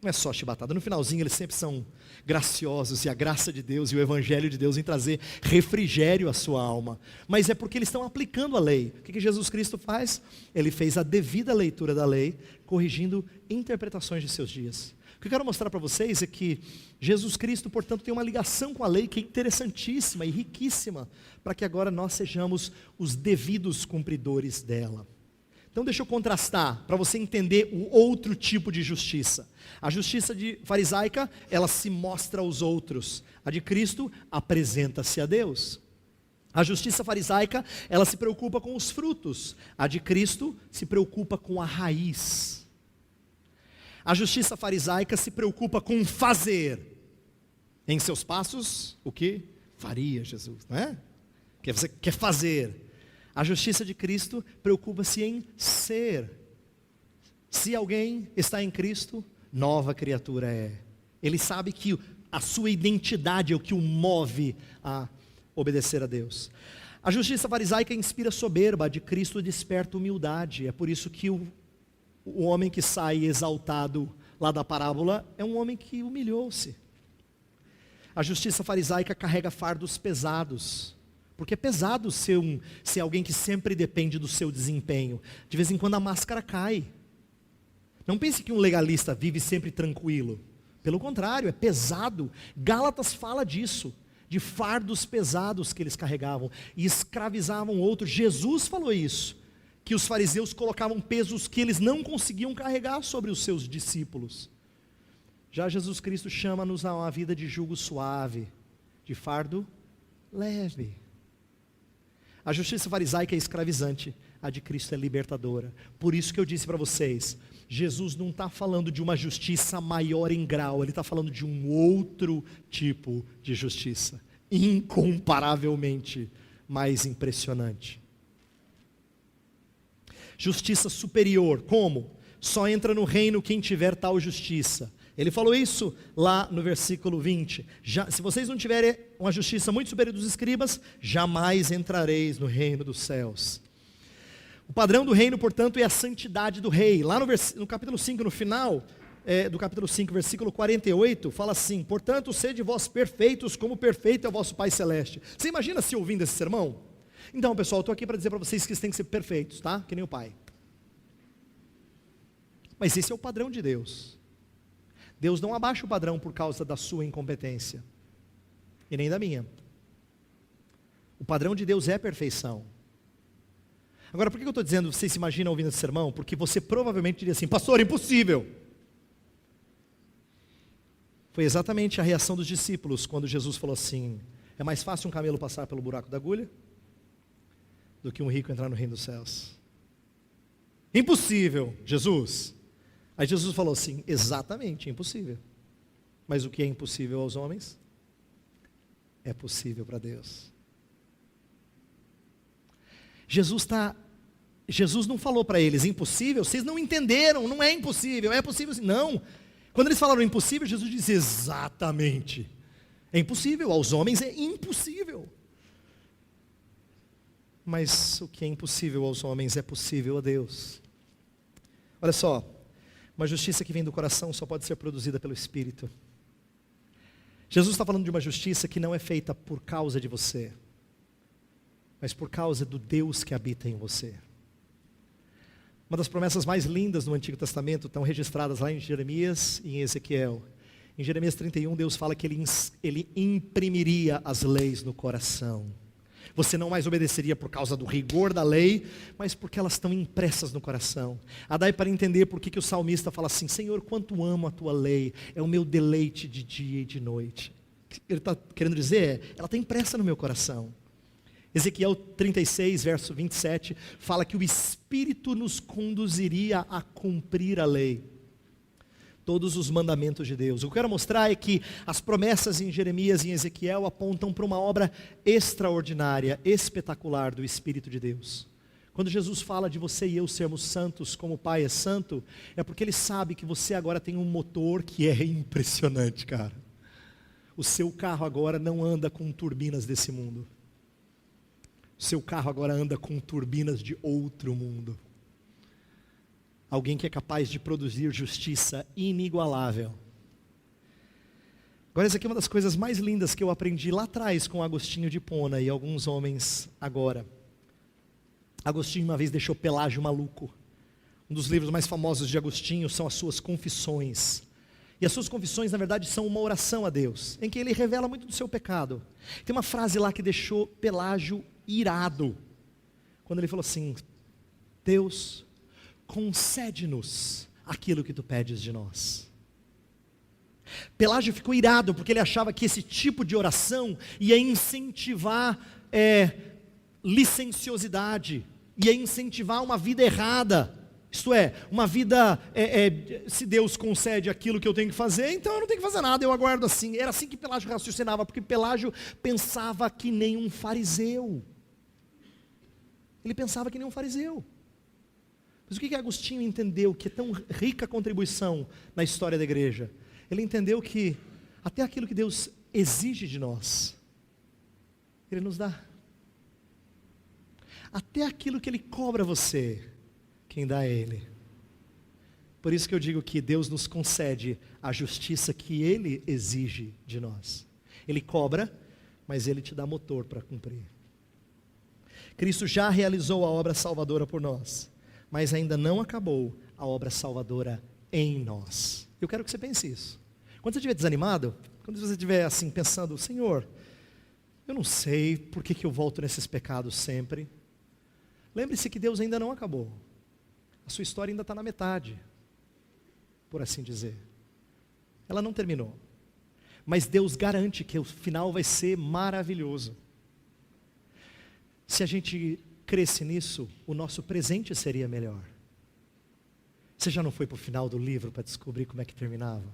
Não é só chibatada, no finalzinho eles sempre são graciosos, e a graça de Deus e o Evangelho de Deus em trazer refrigério à sua alma, mas é porque eles estão aplicando a lei. O que Jesus Cristo faz? Ele fez a devida leitura da lei, corrigindo interpretações de seus dias. O que eu quero mostrar para vocês é que Jesus Cristo, portanto, tem uma ligação com a lei que é interessantíssima e riquíssima, para que agora nós sejamos os devidos cumpridores dela. Então deixa eu contrastar, para você entender o outro tipo de justiça. A justiça farisaica, ela se mostra aos outros. A de Cristo, apresenta-se a Deus. A justiça farisaica, ela se preocupa com os frutos. A de Cristo se preocupa com a raiz. A justiça farisaica se preocupa com fazer. Em seus passos, o que faria Jesus, não é? Você quer fazer. A justiça de Cristo preocupa-se em ser. Se alguém está em Cristo, nova criatura é. Ele sabe que a sua identidade é o que o move a obedecer a Deus. A justiça farisaica inspira soberba, a de Cristo desperta humildade. É por isso que o homem que sai exaltado lá da parábola é um homem que humilhou-se. A justiça farisaica carrega fardos pesados. Porque é pesado ser alguém que sempre depende do seu desempenho. De vez em quando a máscara cai. Não pense que um legalista vive sempre tranquilo. Pelo contrário, é pesado. Gálatas fala disso, de fardos pesados que eles carregavam e escravizavam outros. Jesus falou isso, que os fariseus colocavam pesos que eles não conseguiam carregar sobre os seus discípulos. Já Jesus Cristo chama-nos a uma vida de jugo suave, de fardo leve. A justiça farisaica é escravizante, a de Cristo é libertadora. Por isso que eu disse para vocês, Jesus não está falando de uma justiça maior em grau, ele está falando de um outro tipo de justiça, incomparavelmente mais impressionante. Justiça superior, como? Só entra no reino quem tiver tal justiça. Ele falou isso lá no versículo 20. Se vocês não tiverem uma justiça muito superior dos escribas, jamais entrareis no reino dos céus. O padrão do reino, portanto, é a santidade do rei. Lá no capítulo 5, no final do capítulo 5, versículo 48, fala assim: portanto, sede vós perfeitos, como perfeito é o vosso Pai Celeste. Você imagina se ouvindo esse sermão? Então, pessoal, estou aqui para dizer para vocês que vocês têm que ser perfeitos, tá? Que nem o Pai. Mas esse é o padrão de Deus. Deus não abaixa o padrão por causa da sua incompetência, e nem da minha. O padrão de Deus é perfeição. Agora, por que eu estou dizendo, você se imagina ouvindo esse sermão? Porque você provavelmente diria assim: pastor, impossível. Foi exatamente a reação dos discípulos, quando Jesus falou assim: é mais fácil um camelo passar pelo buraco da agulha, do que um rico entrar no reino dos céus. Impossível, Jesus. Aí Jesus falou assim, exatamente, impossível. Mas o que é impossível aos homens, é possível para Deus. Jesus não falou para eles, impossível, vocês não entenderam, não é impossível, é possível sim. Não, quando eles falaram impossível, Jesus disse exatamente, é impossível, aos homens é impossível. Mas o que é impossível aos homens é possível a Deus. Olha só, uma justiça que vem do coração só pode ser produzida pelo Espírito. Jesus está falando de uma justiça que não é feita por causa de você, mas por causa do Deus que habita em você. Uma das promessas mais lindas no Antigo Testamento estão registradas lá em Jeremias e em Ezequiel. Em Jeremias 31, Deus fala que ele imprimiria as leis no coração. Você não mais obedeceria por causa do rigor da lei, mas porque elas estão impressas no coração. Dá para entender por que o salmista fala assim, Senhor, quanto amo a tua lei, é o meu deleite de dia e de noite. O que ele está querendo dizer ela está impressa no meu coração. Ezequiel 36, verso 27, fala que o Espírito nos conduziria a cumprir a lei. Todos os mandamentos de Deus. O que eu quero mostrar é que as promessas em Jeremias e em Ezequiel apontam para uma obra extraordinária, espetacular do Espírito de Deus. Quando Jesus fala de você e eu sermos santos como o Pai é santo, é porque Ele sabe que você agora tem um motor que é impressionante, cara. O seu carro agora não anda com turbinas desse mundo. O seu carro agora anda com turbinas de outro mundo. Alguém que é capaz de produzir justiça inigualável. Agora, essa aqui é uma das coisas mais lindas que eu aprendi lá atrás com Agostinho de Hipona e alguns homens agora. Agostinho uma vez deixou Pelágio maluco. Um dos livros mais famosos de Agostinho são as suas confissões. E as suas confissões, na verdade, são uma oração a Deus, em que ele revela muito do seu pecado. Tem uma frase lá que deixou Pelágio irado, quando ele falou assim, Deus, concede-nos aquilo que tu pedes de nós. Pelágio ficou irado, porque ele achava que esse tipo de oração ia incentivar licenciosidade, ia incentivar uma vida errada, isto é, uma vida, se Deus concede aquilo que eu tenho que fazer, então eu não tenho que fazer nada, eu aguardo assim. Era assim que Pelágio raciocinava, porque Pelágio pensava que nem um fariseu. Ele pensava que nem um fariseu. Mas o que Agostinho entendeu, que é tão rica contribuição na história da igreja? Ele entendeu que até aquilo que Deus exige de nós, Ele nos dá. Até aquilo que Ele cobra você, quem dá é Ele. Por isso que eu digo que Deus nos concede a justiça que Ele exige de nós. Ele cobra, mas Ele te dá motor para cumprir. Cristo já realizou a obra salvadora por nós, mas ainda não acabou a obra salvadora em nós. Eu quero que você pense isso. Quando você estiver desanimado, quando você estiver assim pensando, Senhor, eu não sei por que eu volto nesses pecados sempre. Lembre-se que Deus ainda não acabou. A sua história ainda está na metade, por assim dizer. Ela não terminou. Mas Deus garante que o final vai ser maravilhoso. Se a gente cresce nisso, o nosso presente seria melhor. Você já não foi para o final do livro para descobrir como é que terminava?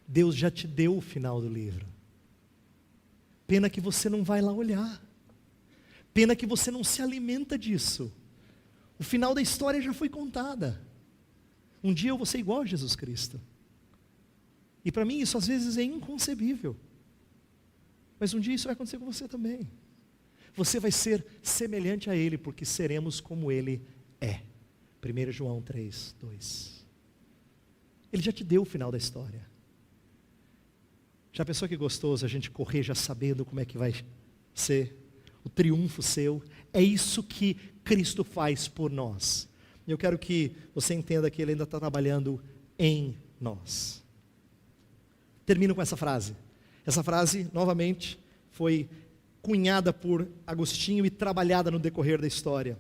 Deus já te deu o final do livro. Pena que você não vai lá olhar. Pena que você não se alimenta disso. O final da história já foi contada. Um dia eu vou ser igual a Jesus Cristo. E para mim isso às vezes é inconcebível. Mas um dia isso vai acontecer com você também. Você vai ser semelhante a Ele, porque seremos como Ele é. 1 João 3, 2. Ele já te deu o final da história. Já pensou que gostoso a gente correr já sabendo como é que vai ser? O triunfo seu. É isso que Cristo faz por nós. Eu quero que você entenda que Ele ainda está trabalhando em nós. Termino com essa frase. Essa frase, novamente, foi cunhada por Agostinho e trabalhada no decorrer da história.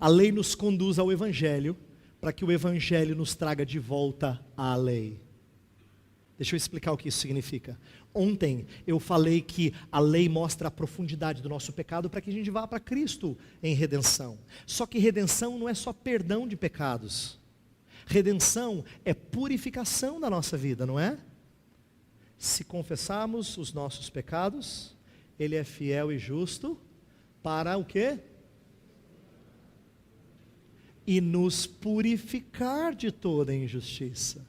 A lei nos conduz ao Evangelho, para que o Evangelho nos traga de volta à lei. Deixa eu explicar o que isso significa. Ontem eu falei que a lei mostra a profundidade do nosso pecado para que a gente vá para Cristo em redenção. Só que redenção não é só perdão de pecados. Redenção é purificação da nossa vida, não é? Se confessarmos os nossos pecados, Ele é fiel e justo para o quê? E nos purificar de toda injustiça.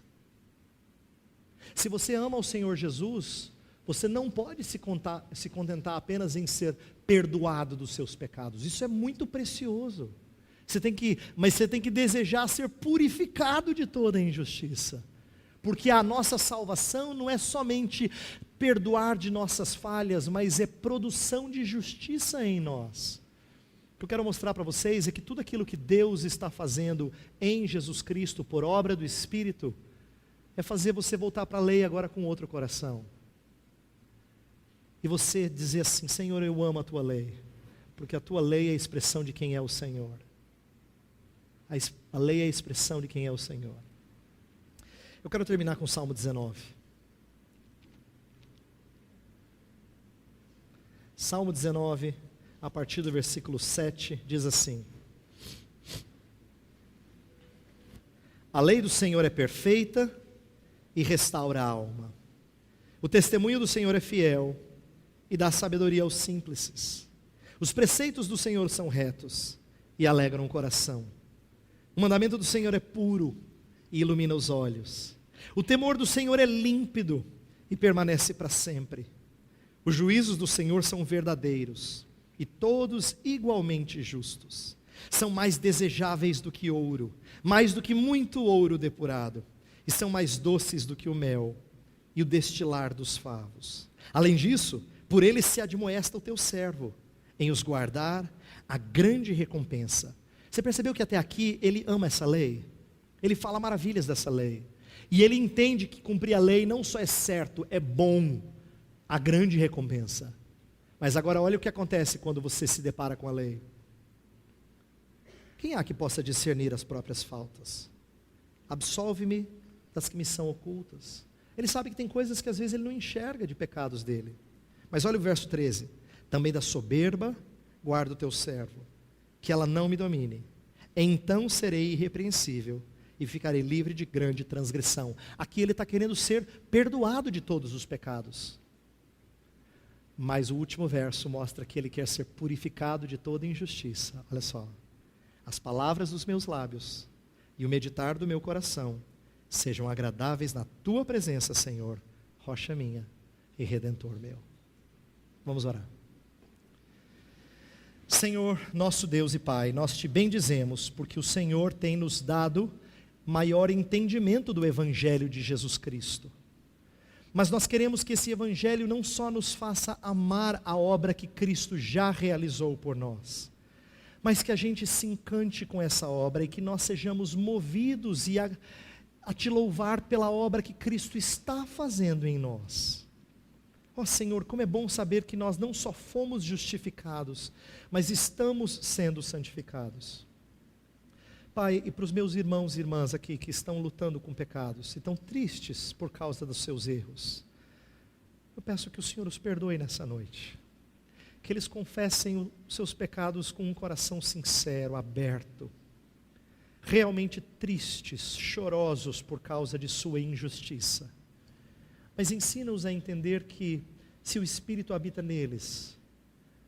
Se você ama o Senhor Jesus, você não pode se contentar apenas em ser perdoado dos seus pecados. Isso é muito precioso. Mas você tem que desejar ser purificado de toda injustiça. Porque a nossa salvação não é somente perdoar de nossas falhas, mas é produção de justiça em nós. O que eu quero mostrar para vocês é que tudo aquilo que Deus está fazendo em Jesus Cristo, por obra do Espírito, é fazer você voltar para a lei agora com outro coração. E você dizer assim: Senhor, eu amo a tua lei, porque a tua lei é a expressão de quem é o Senhor. A lei é a expressão de quem é o Senhor. Eu quero terminar com o Salmo 19. Salmo 19, a partir do versículo 7, diz assim: A lei do Senhor é perfeita e restaura a alma. O testemunho do Senhor é fiel e dá sabedoria aos simples. Os preceitos do Senhor são retos e alegram o coração. O mandamento do Senhor é puro e ilumina os olhos. O temor do Senhor é límpido e permanece para sempre. Os juízos do Senhor são verdadeiros e todos igualmente justos. São mais desejáveis do que ouro, mais do que muito ouro depurado, e são mais doces do que o mel e o destilar dos favos. Além disso, por eles se admoesta o teu servo, em os guardar a grande recompensa. Você percebeu que até aqui ele ama essa lei? Ele fala maravilhas dessa lei. E ele entende que cumprir a lei não só é certo, é bom, a grande recompensa. Mas agora olha o que acontece quando você se depara com a lei. Quem há que possa discernir as próprias faltas? Absolve-me das que me são ocultas. Ele sabe que tem coisas que às vezes ele não enxerga de pecados dele. Mas olha o verso 13. Também da soberba guarda o teu servo, que ela não me domine. Então serei irrepreensível e ficarei livre de grande transgressão. Aqui ele está querendo ser perdoado de todos os pecados. Mas o último verso mostra que ele quer ser purificado de toda injustiça. Olha só. As palavras dos meus lábios e o meditar do meu coração sejam agradáveis na tua presença, Senhor, rocha minha e redentor meu. Vamos orar. Senhor, nosso Deus e Pai, nós te bendizemos porque o Senhor tem nos dado maior entendimento do Evangelho de Jesus Cristo. Mas nós queremos que esse Evangelho não só nos faça amar a obra que Cristo já realizou por nós, mas que a gente se encante com essa obra e que nós sejamos movidos a te louvar pela obra que Cristo está fazendo em nós. Ó Senhor, como é bom saber que nós não só fomos justificados, mas estamos sendo santificados. Pai, e para os meus irmãos e irmãs aqui que estão lutando com pecados, e estão tristes por causa dos seus erros, eu peço que o Senhor os perdoe nessa noite. Que eles confessem os seus pecados com um coração sincero, aberto, realmente tristes, chorosos por causa de sua injustiça. Mas ensina-os a entender que, se o Espírito habita neles,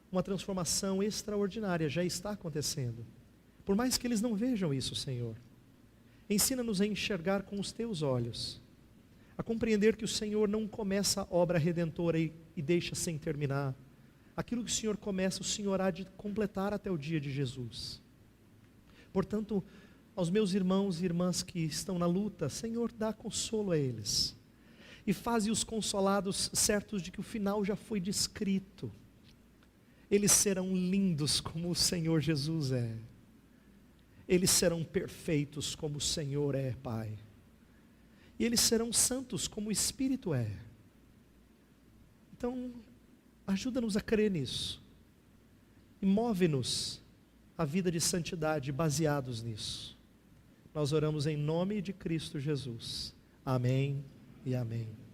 uma transformação extraordinária já está acontecendo. Por mais que eles não vejam isso, Senhor. Ensina-nos a enxergar com os teus olhos, a compreender que o Senhor não começa a obra redentora e deixa sem terminar. Aquilo que o Senhor começa, o Senhor há de completar até o dia de Jesus. Portanto, aos meus irmãos e irmãs que estão na luta, Senhor, dá consolo a eles. E faze-os consolados, certos de que o final já foi descrito. Eles serão lindos como o Senhor Jesus é. Eles serão perfeitos como o Senhor é, Pai. E eles serão santos como o Espírito é. Então, ajuda-nos a crer nisso. E move-nos a vida de santidade baseados nisso. Nós oramos em nome de Cristo Jesus. Amém e amém.